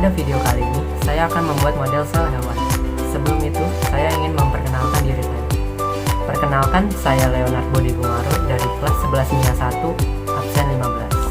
Pada video kali ini, saya akan membuat model sel hewan. Sebelum itu, saya ingin memperkenalkan diri saya. Perkenalkan, saya Leonard Budi Gumaru dari kelas 11 MIA 1, absen 15.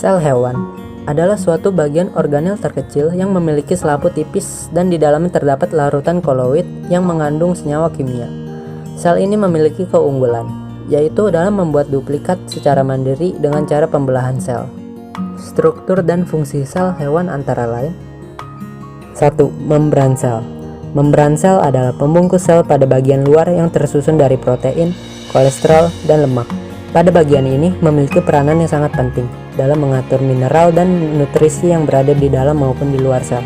Sel hewan adalah suatu bagian organel terkecil yang memiliki selaput tipis dan di dalamnya terdapat larutan koloid yang mengandung senyawa kimia. Sel ini memiliki keunggulan, yaitu dalam membuat duplikat secara mandiri dengan cara pembelahan sel. Struktur dan fungsi sel hewan antara lain: 1. Membran sel. Membran sel adalah pembungkus sel pada bagian luar yang tersusun dari protein, kolesterol, dan lemak. Pada bagian ini memiliki peranan yang sangat penting dalam mengatur mineral dan nutrisi yang berada di dalam maupun di luar sel.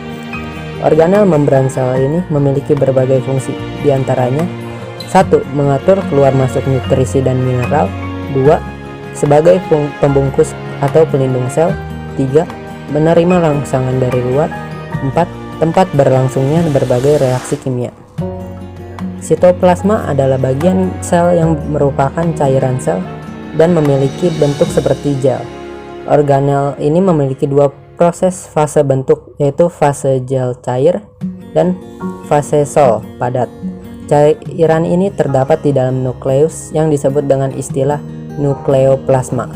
Organel membran sel ini memiliki berbagai fungsi, diantaranya 1. Mengatur keluar masuk nutrisi dan mineral. 2. Sebagai pembungkus atau pelindung sel. 3. Menerima rangsangan dari luar. 4. Tempat berlangsungnya berbagai reaksi kimia. Sitoplasma adalah bagian sel yang merupakan cairan sel dan memiliki bentuk seperti gel. Organel ini memiliki dua proses fase bentuk, yaitu fase gel cair dan fase sol padat. Cairan ini terdapat di dalam nukleus yang disebut dengan istilah nukleoplasma.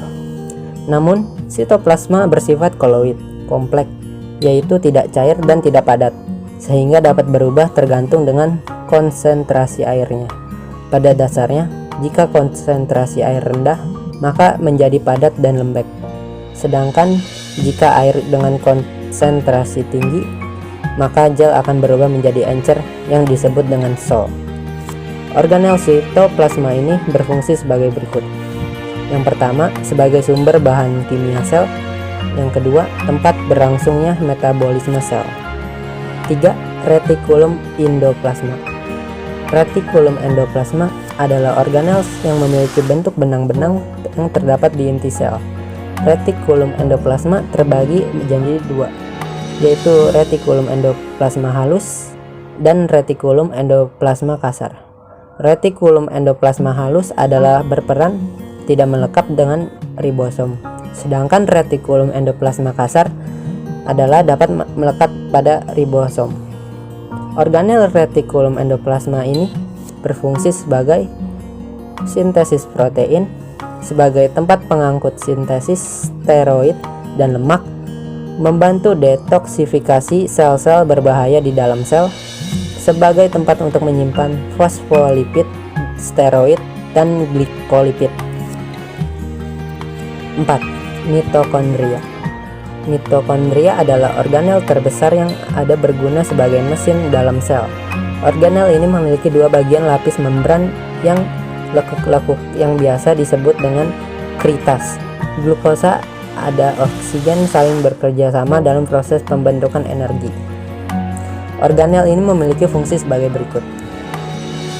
Namun, sitoplasma bersifat koloid, kompleks, yaitu tidak cair dan tidak padat, sehingga dapat berubah tergantung dengan konsentrasi airnya. Pada dasarnya, jika konsentrasi air rendah, maka menjadi padat dan lembek. Sedangkan jika air dengan konsentrasi tinggi, maka gel akan berubah menjadi encer yang disebut dengan sol. Organel sitoplasma ini berfungsi sebagai berikut. Yang pertama, sebagai sumber bahan kimia sel. Yang kedua, tempat berlangsungnya metabolisme sel. 3. Retikulum endoplasma. Retikulum endoplasma adalah organel yang memiliki bentuk benang-benang yang terdapat di inti sel. Retikulum endoplasma terbagi menjadi dua, yaitu retikulum endoplasma halus dan retikulum endoplasma kasar. Retikulum endoplasma halus adalah berperan tidak melekat dengan ribosom, sedangkan retikulum endoplasma kasar adalah dapat melekat pada ribosom. Organel retikulum endoplasma ini berfungsi sebagai sintesis protein, sebagai tempat pengangkut sintesis steroid dan lemak, membantu detoksifikasi sel-sel berbahaya di dalam sel, sebagai tempat untuk menyimpan fosfolipid, steroid, dan glikolipid. 4. Mitokondria. Mitokondria adalah organel terbesar yang ada berguna sebagai mesin dalam sel. Organel ini memiliki dua bagian lapis membran yang lekuk-lekuk yang biasa disebut dengan kritas. Glukosa ada oksigen saling bekerja sama dalam proses pembentukan energi. Organel ini memiliki fungsi sebagai berikut.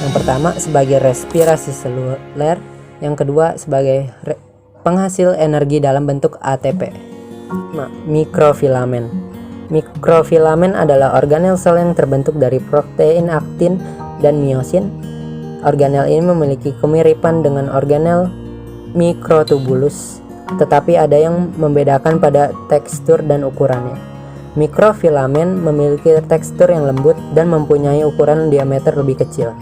Yang pertama, sebagai respirasi seluler. Yang kedua, sebagai penghasil energi dalam bentuk ATP. Mikrofilamen. Mikrofilamen adalah organel sel yang terbentuk dari protein aktin dan miosin. Organel ini memiliki kemiripan dengan organel mikrotubulus, tetapi ada yang membedakan pada tekstur dan ukurannya. Mikrofilamen memiliki tekstur yang lembut dan mempunyai ukuran diameter lebih kecil.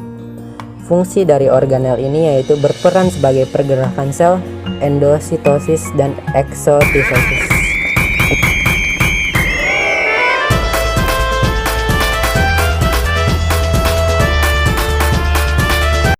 Fungsi dari organel ini yaitu berperan sebagai pergerakan sel, endositosis, dan eksositosis.